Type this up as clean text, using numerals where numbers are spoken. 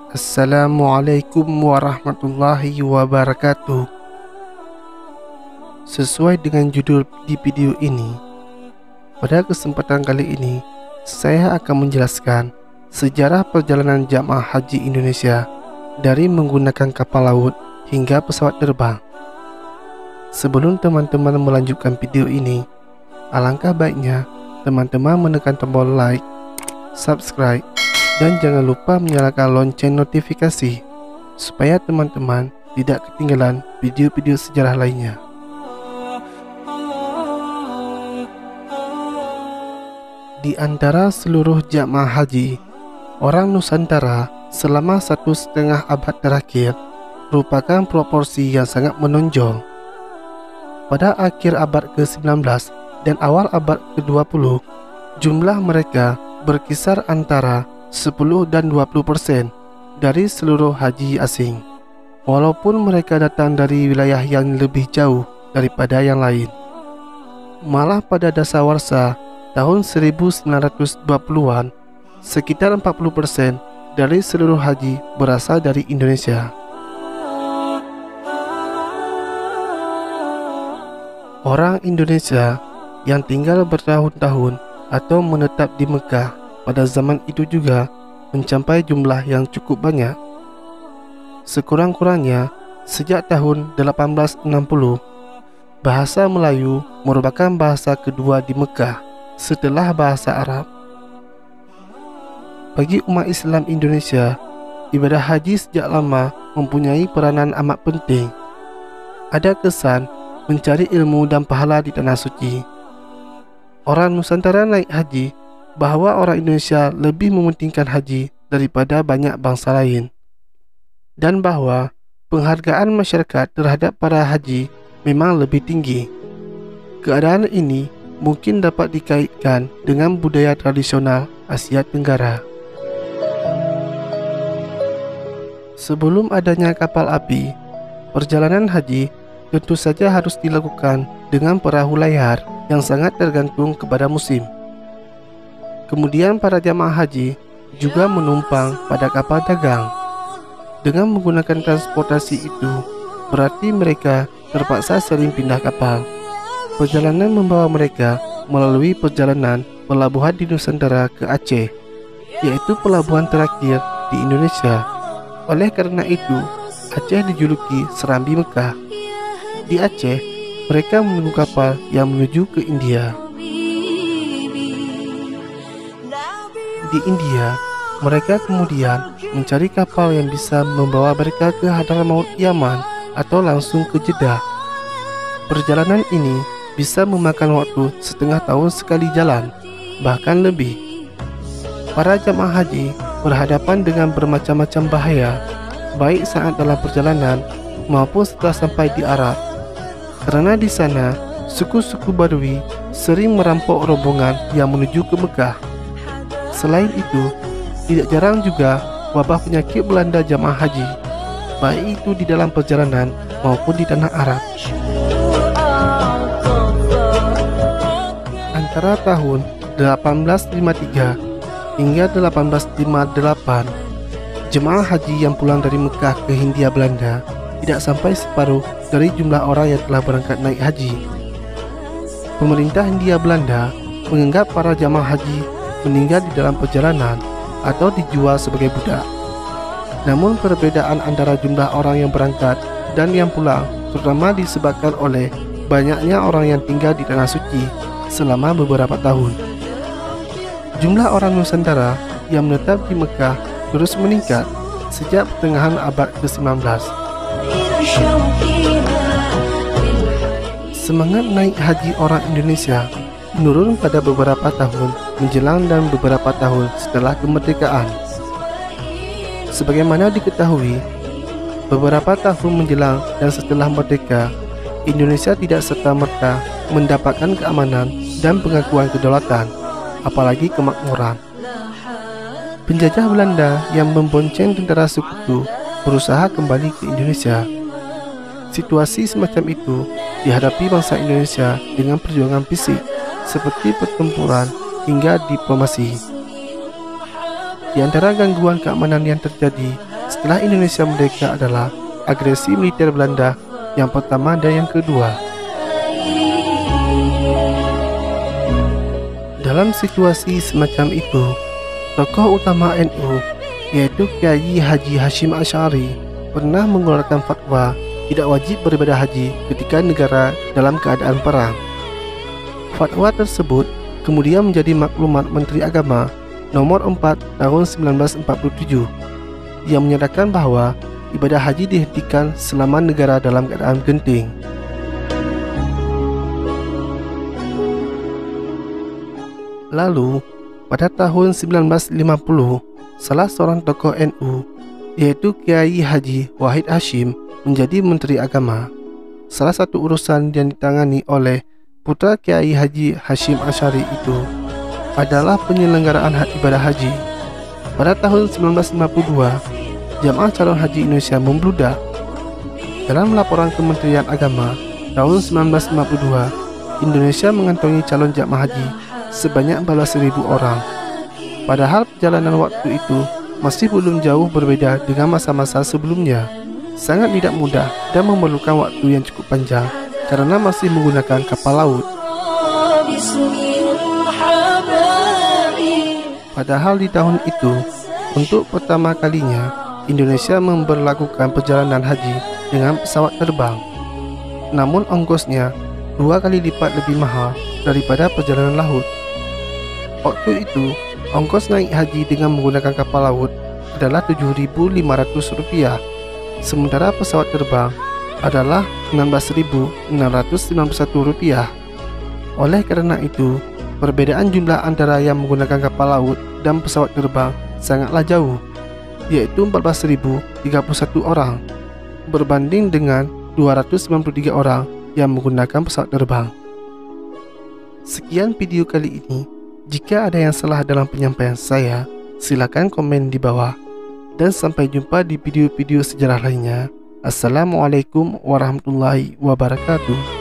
Assalamualaikum warahmatullahi wabarakatuh. Sesuai dengan judul di video ini, pada kesempatan kali ini saya akan menjelaskan sejarah perjalanan jamaah haji Indonesia dari menggunakan kapal laut hingga pesawat terbang. Sebelum teman-teman melanjutkan video ini, alangkah baiknya teman-teman menekan tombol like, subscribe, dan jangan lupa menyalakan lonceng notifikasi supaya teman-teman tidak ketinggalan video-video sejarah lainnya. Di antara seluruh jamaah haji, orang Nusantara selama 1,5 abad terakhir merupakan proporsi yang sangat menonjol. Pada akhir abad ke-19 dan awal abad ke-20, jumlah mereka berkisar antara 10 dan 20% dari seluruh haji asing, walaupun mereka datang dari wilayah yang lebih jauh daripada yang lain. Malah pada dasawarsa tahun 1920-an, sekitar 40% dari seluruh haji berasal dari Indonesia. Orang Indonesia yang tinggal bertahun-tahun atau menetap di Mekah pada zaman itu juga mencapai jumlah yang cukup banyak. Sekurang-kurangnya sejak tahun 1860, bahasa Melayu merupakan bahasa kedua di Mekah setelah bahasa Arab. Bagi umat Islam Indonesia, ibadah haji sejak lama mempunyai peranan amat penting. Ada kesan mencari ilmu dan pahala di tanah suci. Orang Nusantara naik haji bahwa orang Indonesia lebih mementingkan haji daripada banyak bangsa lain, dan bahwa penghargaan masyarakat terhadap para haji memang lebih tinggi. Keadaan ini mungkin dapat dikaitkan dengan budaya tradisional Asia Tenggara. Sebelum adanya kapal api, perjalanan haji tentu saja harus dilakukan dengan perahu layar yang sangat tergantung kepada musim. Kemudian para jamaah haji juga menumpang pada kapal dagang. Dengan menggunakan transportasi itu, berarti mereka terpaksa sering pindah kapal. Perjalanan membawa mereka melalui perjalanan pelabuhan di Nusantara ke Aceh, yaitu pelabuhan terakhir di Indonesia. Oleh karena itu, Aceh dijuluki Serambi Mekah. Di Aceh, mereka menunggu kapal yang menuju ke India. Di India, mereka kemudian mencari kapal yang bisa membawa mereka ke Hadramaut Yaman atau langsung ke Jeddah. Perjalanan ini bisa memakan waktu setengah tahun sekali jalan, bahkan lebih. Para jamaah haji berhadapan dengan bermacam-macam bahaya, baik saat dalam perjalanan maupun setelah sampai di Arab. Karena di sana, suku-suku Badui sering merampok rombongan yang menuju ke Mekah. Selain itu, tidak jarang juga wabah penyakit melanda jamaah haji, baik itu di dalam perjalanan maupun di tanah Arab. Antara tahun 1853 hingga 1858, jemaah haji yang pulang dari Mekah ke Hindia Belanda tidak sampai separuh dari jumlah orang yang telah berangkat naik haji. Pemerintah Hindia Belanda menganggap para jamaah haji meninggal di dalam perjalanan atau dijual sebagai budak. Namun perbedaan antara jumlah orang yang berangkat dan yang pulang terutama disebabkan oleh banyaknya orang yang tinggal di tanah suci selama beberapa tahun. Jumlah orang Nusantara yang menetap di Mekah terus meningkat sejak pertengahan abad ke-19. Semangat naik haji orang Indonesia menurun pada beberapa tahun menjelang dan beberapa tahun setelah kemerdekaan. Sebagaimana diketahui, beberapa tahun menjelang dan setelah merdeka, Indonesia tidak serta-merta mendapatkan keamanan dan pengakuan kedaulatan, apalagi kemakmuran. Penjajah Belanda yang membonceng tentara sekutu berusaha kembali ke Indonesia. Situasi semacam itu dihadapi bangsa Indonesia dengan perjuangan fisik seperti pertempuran hingga diplomasi. Di antara gangguan keamanan yang terjadi setelah Indonesia merdeka adalah agresi militer Belanda yang pertama dan yang kedua. Dalam situasi semacam itu, tokoh utama NU, yaitu Kiai Haji Hashim Asy'ari, pernah mengeluarkan fatwa tidak wajib beribadah haji ketika negara dalam keadaan perang. Fatwa tersebut kemudian menjadi maklumat Menteri Agama nomor 4 tahun 1947 yang menyatakan bahwa ibadah haji dihentikan selama negara dalam keadaan genting. Lalu, pada tahun 1950, salah seorang tokoh NU, yaitu Kiai Haji Wahid Hasyim, menjadi Menteri Agama. Salah satu urusan yang ditangani oleh putra Kiai Haji Hashim Asy'ari itu adalah penyelenggaraan ibadah haji. Pada tahun 1952, jamaah calon haji Indonesia membludak. Dalam laporan Kementerian Agama tahun 1952, Indonesia mengantongi calon jamaah haji sebanyak 14.000 orang. Padahal perjalanan waktu itu masih belum jauh berbeda dengan masa-masa sebelumnya. Sangat tidak mudah dan memerlukan waktu yang cukup panjang karena masih menggunakan kapal laut. Padahal di tahun itu, untuk pertama kalinya Indonesia memberlakukan perjalanan haji dengan pesawat terbang. Namun ongkosnya 2 kali lipat lebih mahal daripada perjalanan laut. Waktu itu, ongkos naik haji dengan menggunakan kapal laut adalah Rp7.500, sementara pesawat terbang adalah Rp16.691. Oleh karena itu, perbedaan jumlah antara yang menggunakan kapal laut dan pesawat terbang sangatlah jauh, yaitu 14.031 orang berbanding dengan 293 orang yang menggunakan pesawat terbang. Sekian video kali ini. Jika ada yang salah dalam penyampaian saya, silakan komen di bawah. Dan sampai jumpa di video-video sejarah lainnya. Assalamualaikum warahmatullahi wabarakatuh.